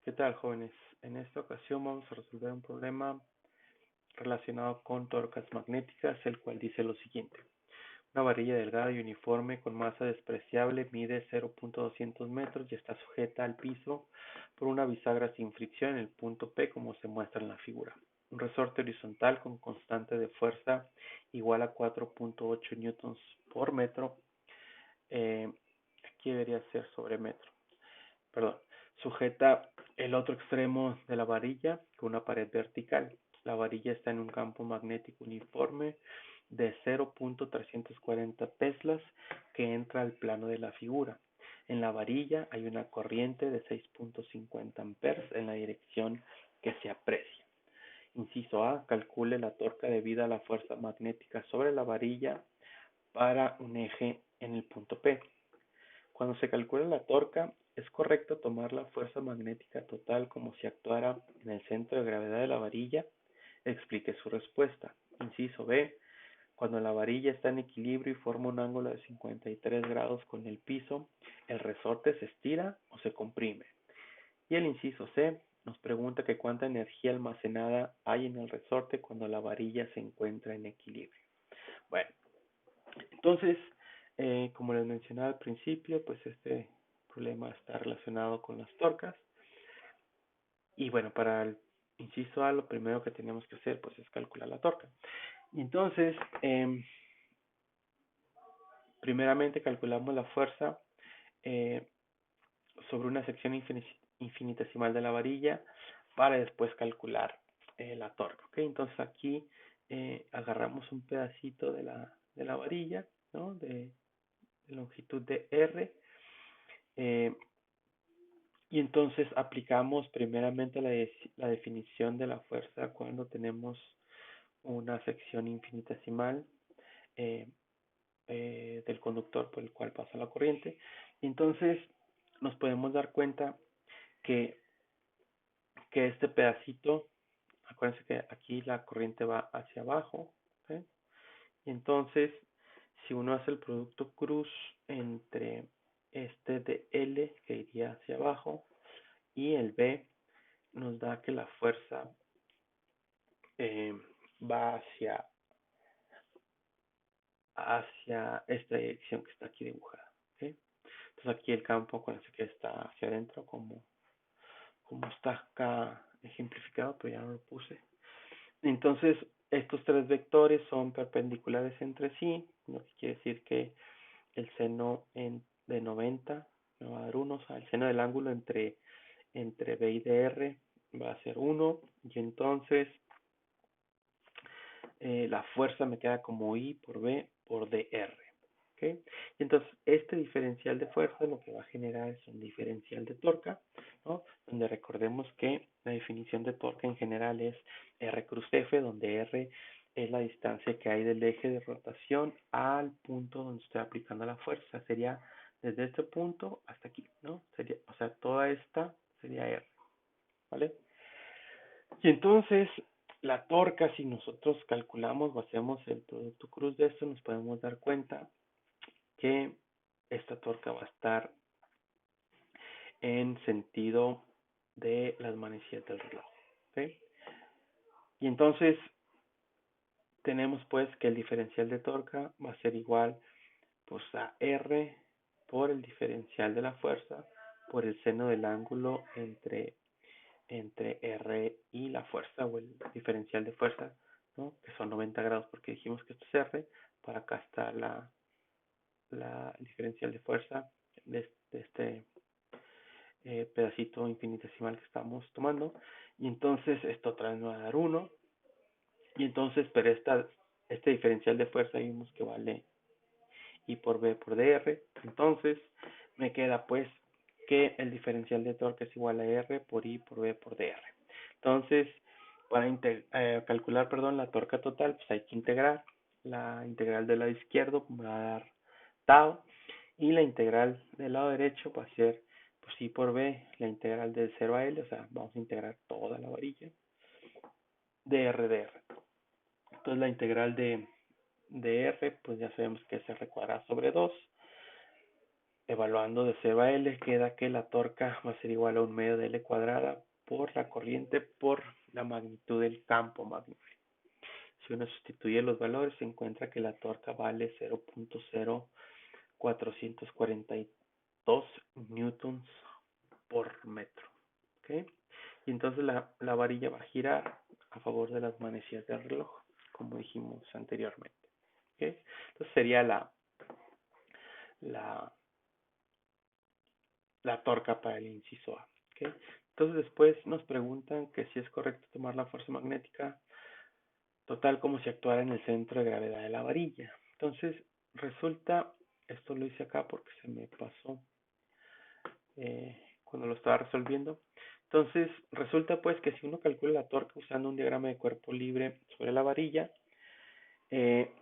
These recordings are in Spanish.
¿Qué tal, jóvenes? En esta ocasión vamos a resolver un problema relacionado con torcas magnéticas, el cual dice lo siguiente. Una varilla delgada y uniforme con masa despreciable mide 0.200 metros y está sujeta al piso por una bisagra sin fricción en el punto P como se muestra en la figura. Un resorte horizontal con constante de fuerza igual a 4.8 newtons por metro. Aquí debería ser sobre metro. Perdón, sujeta el otro extremo de la varilla con una pared vertical. La varilla está en un campo magnético uniforme de 0.340 teslas que entra al plano de la figura. En la varilla hay una corriente de 6.50 amperes en la dirección que se aprecia. Inciso A, calcule la torca debida a la fuerza magnética sobre la varilla para un eje en el punto P. Cuando se calcula la torca, es correcto tomar la fuerza magnética total como si actuara en el centro de gravedad de la varilla. Explique su respuesta. Inciso B. Cuando la varilla está en equilibrio y forma un ángulo de 53 grados con el piso, ¿el resorte se estira o se comprime? Y el inciso C nos pregunta que cuánta energía almacenada hay en el resorte cuando la varilla se encuentra en equilibrio. Bueno, entonces, como les mencionaba al principio, pues este problema está relacionado con las torcas. Y bueno, para el inciso A, lo primero que tenemos que hacer pues es calcular la torca. Y entonces, primeramente calculamos la fuerza eh, sobre una sección infinitesimal de la varilla para después calcular la torca. ¿Okay? Entonces aquí agarramos un pedacito de la varilla, ¿no? De longitud de R. Eh, y entonces aplicamos primeramente la definición de la fuerza cuando tenemos una sección infinitesimal eh, del conductor por el cual pasa la corriente. Y entonces nos podemos dar cuenta que, que este pedacito, acuérdense que aquí la corriente va hacia abajo, ¿okay? Y entonces, si uno hace el producto cruz entre este de L que iría hacia abajo y el B, nos da que la fuerza eh, va hacia esta dirección que está aquí dibujada. ¿Okay? Entonces aquí el campo, acuérdense que está hacia adentro como está acá ejemplificado, pero ya no lo puse. Entonces estos tres vectores son perpendiculares entre sí, lo que quiere decir que el seno de 90 me va a dar 1, o sea, el seno del ángulo entre B y DR va a ser 1, y entonces la fuerza me queda como I por B por DR. ¿Okay? Y entonces este diferencial de fuerza lo que va a generar es un diferencial de torca, ¿no? Donde recordemos que la definición de torca en general es R cruz F, donde R es la distancia que hay del eje de rotación al punto donde estoy aplicando la fuerza. Sería desde este punto hasta aquí, ¿no? Sería, o sea, toda esta sería R, ¿vale? Y entonces, la torca, si nosotros calculamos o hacemos el producto cruz de esto, nos podemos dar cuenta que esta torca va a estar en sentido de las manecillas del reloj. ¿Okay? Y entonces, tenemos pues que el diferencial de torca va a ser igual pues a R por el diferencial de la fuerza por el seno del ángulo entre R y la fuerza o el diferencial de fuerza, ¿no? Que son 90 grados porque dijimos que esto es R, para acá está la diferencial de fuerza de este pedacito infinitesimal que estamos tomando, y entonces esto otra vez me va a dar 1, y entonces pero este diferencial de fuerza vimos que vale I por B por DR, entonces me queda pues que el diferencial de torque es igual a R por I por B por DR. Entonces, para calcular la torca total, pues hay que integrar. La integral del lado izquierdo me va a dar tau, y la integral del lado derecho va a ser pues I por B, la integral de 0 a L, o sea, vamos a integrar toda la varilla, dr. Entonces la integral de R, pues ya sabemos que es R cuadrado sobre 2, evaluando de 0 a L, queda que la torca va a ser igual a 1/2 de L cuadrada por la corriente por la magnitud del campo magnético. Si uno sustituye los valores, se encuentra que la torca vale 0.0442 newtons por metro. ¿Okay? Y entonces la varilla va a girar a favor de las manecillas del reloj, como dijimos anteriormente. ¿Okay? Entonces sería la, la torca para el inciso A. ¿Okay? Entonces después nos preguntan que si es correcto tomar la fuerza magnética total como si actuara en el centro de gravedad de la varilla. Entonces resulta, esto lo hice acá porque se me pasó cuando lo estaba resolviendo. Entonces resulta pues que si uno calcula la torque usando un diagrama de cuerpo libre sobre la varilla, eh,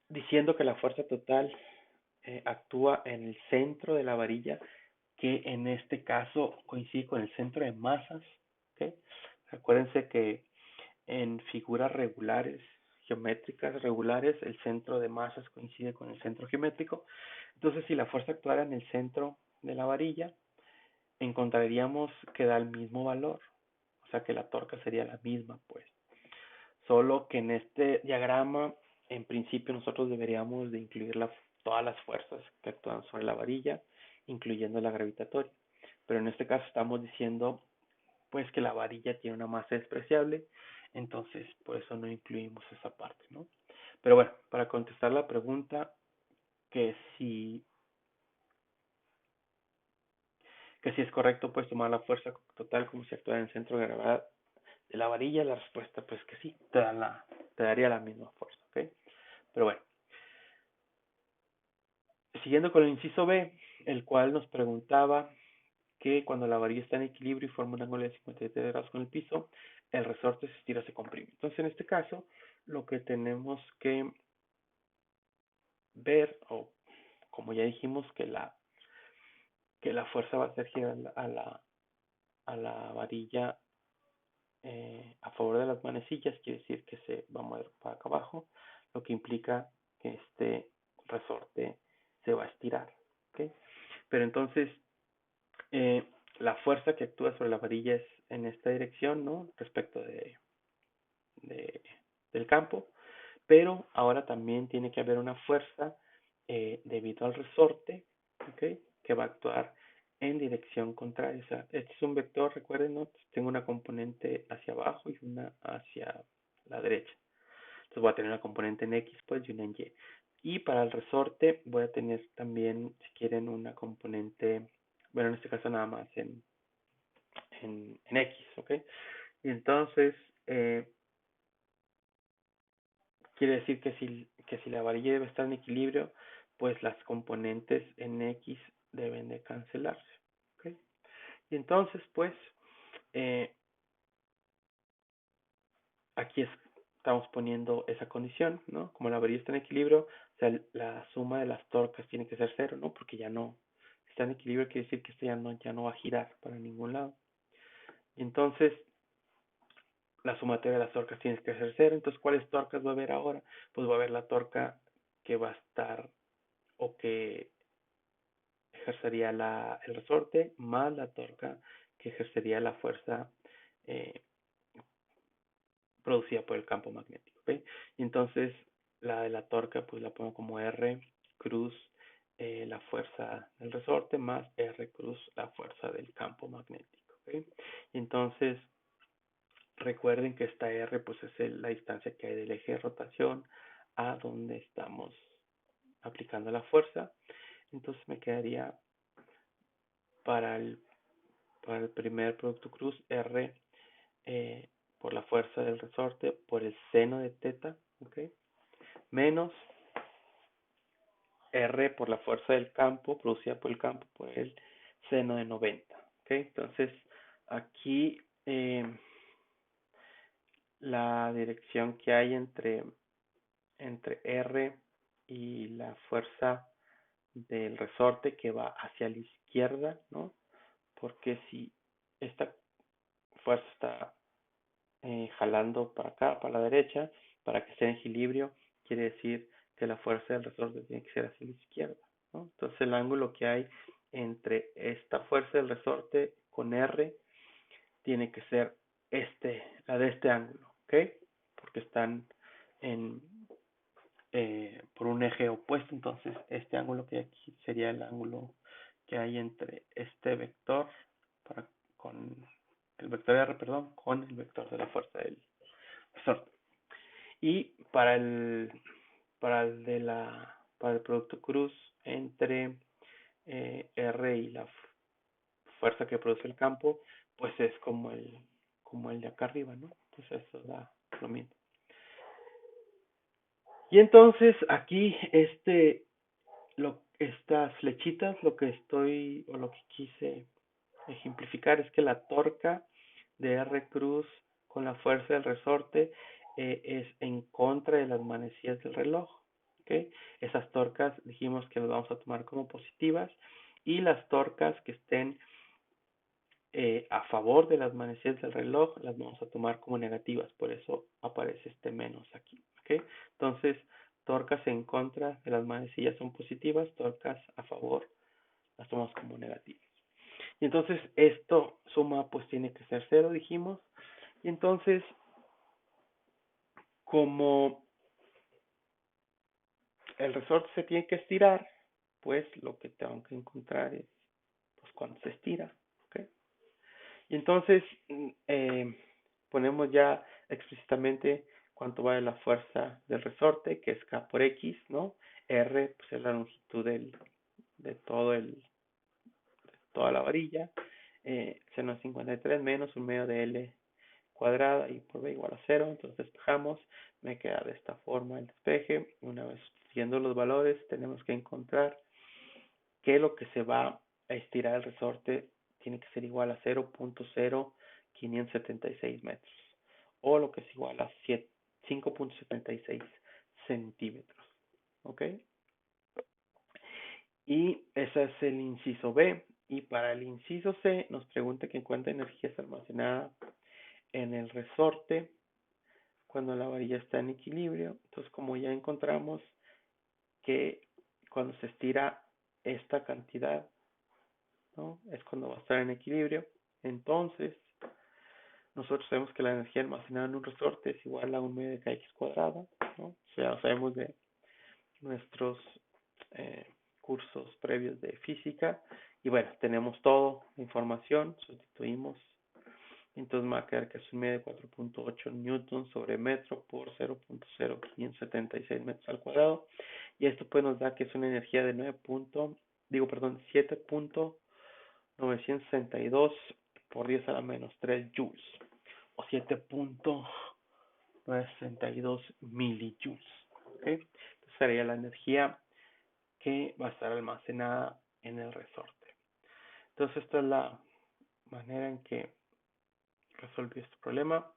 diciendo que la fuerza total actúa en el centro de la varilla, que en este caso coincide con el centro de masas. ¿Okay? Acuérdense que en figuras regulares, geométricas regulares, el centro de masas coincide con el centro geométrico. Entonces, si la fuerza actuara en el centro de la varilla, encontraríamos que da el mismo valor. O sea que la torca sería la misma, pues. Solo que en este diagrama, en principio, nosotros deberíamos de incluir todas las fuerzas que actúan sobre la varilla, incluyendo la gravitatoria. Pero en este caso estamos diciendo pues que la varilla tiene una masa despreciable, entonces por eso no incluimos esa parte, ¿no? Pero bueno, para contestar la pregunta que si es correcto pues tomar la fuerza total como si actuara en el centro de gravedad de la varilla, la respuesta pues que sí, te daría la misma fuerza, ¿ok? Pero bueno, siguiendo con el inciso B, el cual nos preguntaba que cuando la varilla está en equilibrio y forma un ángulo de 57 grados con el piso, el resorte se estira, se comprime. Entonces, en este caso, lo que tenemos que ver, o como ya dijimos, que la fuerza va a ser girar a la varilla a favor de las manecillas, quiere decir que se va a mover para acá abajo, lo que implica que este resorte se va a estirar. ¿Okay? Pero entonces, eh, la fuerza que actúa sobre la varilla es en esta dirección, ¿no? Respecto de, del campo, pero ahora también tiene que haber una fuerza debido al resorte, ¿okay? Que va a actuar en dirección contraria. O sea, este es un vector, recuerden, ¿no? Tengo una componente hacia abajo y una hacia la derecha. Entonces voy a tener una componente en X, pues, y una en Y. Y para el resorte voy a tener también, si quieren, una componente, bueno, en este caso nada más en X, ¿ok? Y entonces, quiere decir que si la varilla debe estar en equilibrio, pues las componentes en X deben de cancelarse. ¿Okay? Y entonces, pues, eh, aquí estamos poniendo esa condición, ¿no? Como la varilla está en equilibrio, o sea, la suma de las torcas tiene que ser cero, ¿no? Porque ya no está en equilibrio, quiere decir que esto ya no va a girar para ningún lado. Y entonces, la sumatoria de las torcas tiene que ser cero. Entonces, ¿cuáles torcas va a haber ahora? Pues va a haber la torca que va a estar o que ejercería el resorte más la torca que ejercería la fuerza eh, producida por el campo magnético. ¿Okay? Y entonces la de la torca pues la pongo como R cruz la fuerza del resorte más R cruz la fuerza del campo magnético. ¿Okay? Y entonces recuerden que esta R pues es la distancia que hay del eje de rotación a donde estamos aplicando la fuerza. Entonces me quedaría para el para el primer producto cruz, R por la fuerza del resorte por el seno de teta, ¿ok? Menos R por la fuerza del campo producida por el campo por el seno de 90, ¿ok? Entonces, aquí la dirección que hay entre R y la fuerza del resorte que va hacia la izquierda, ¿no? Porque si esta fuerza está jalando para acá, para la derecha, para que esté en equilibrio, quiere decir que la fuerza del resorte tiene que ser hacia la izquierda, ¿no? Entonces el ángulo que hay entre esta fuerza del resorte con R tiene que ser la de este ángulo, ¿ok? Porque están en, por un eje opuesto, entonces este ángulo que hay aquí sería el ángulo que hay entre este vector con el vector R, perdón, con el vector de la fuerza del resorte. Y para el producto cruz entre R y la fuerza que produce el campo, pues es como el de acá arriba, ¿no? Entonces eso da lo mismo. Y entonces aquí estas flechitas, lo que quise ejemplificar es que la torca de R cruz con la fuerza del resorte es en contra de las manecillas del reloj, ¿ok? Esas torcas dijimos que las vamos a tomar como positivas y las torcas que estén a favor de las manecillas del reloj las vamos a tomar como negativas, por eso aparece este menos aquí, ¿ok? Entonces, torcas en contra de las manecillas son positivas, torcas a favor las tomamos como negativas. Y entonces esto suma pues tiene que ser 0, dijimos. Y entonces, como el resorte se tiene que estirar, pues lo que tengo que encontrar es pues cuando se estira, ¿ok? Y entonces ponemos ya explícitamente cuánto vale la fuerza del resorte, que es K por X, ¿no? R pues es la longitud de toda la varilla, seno 53 menos un medio de L cuadrada y por B igual a 0, entonces despejamos, me queda de esta forma el despeje. Una vez viendo los valores, tenemos que encontrar que lo que se va a estirar el resorte tiene que ser igual a 0.0576 metros, o lo que es igual a 5.76 centímetros, ¿ok? Y ese es el inciso B. Y para el inciso C nos pregunta que cuánta energía está almacenada en el resorte cuando la varilla está en equilibrio. Entonces, como ya encontramos que cuando se estira esta cantidad, ¿no? Es cuando va a estar en equilibrio. Entonces, nosotros sabemos que la energía almacenada en un resorte es igual a un medio de kx cuadrada, ¿no? O sea, sabemos de nuestros cursos previos de física. Y bueno, tenemos toda la información, sustituimos. Entonces me va a quedar que es un medio de 4.8 newtons sobre metro por 0.0576 metros al cuadrado. Y esto pues nos da que es una energía de 7.962 por 10 a la menos 3 joules. O 7.962 milijoules. ¿Okay? Entonces sería la energía que va a estar almacenada en el resorte. Entonces esta es la manera en que resolví este problema.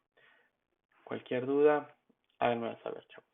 Cualquier duda, háganmela saber, chavos.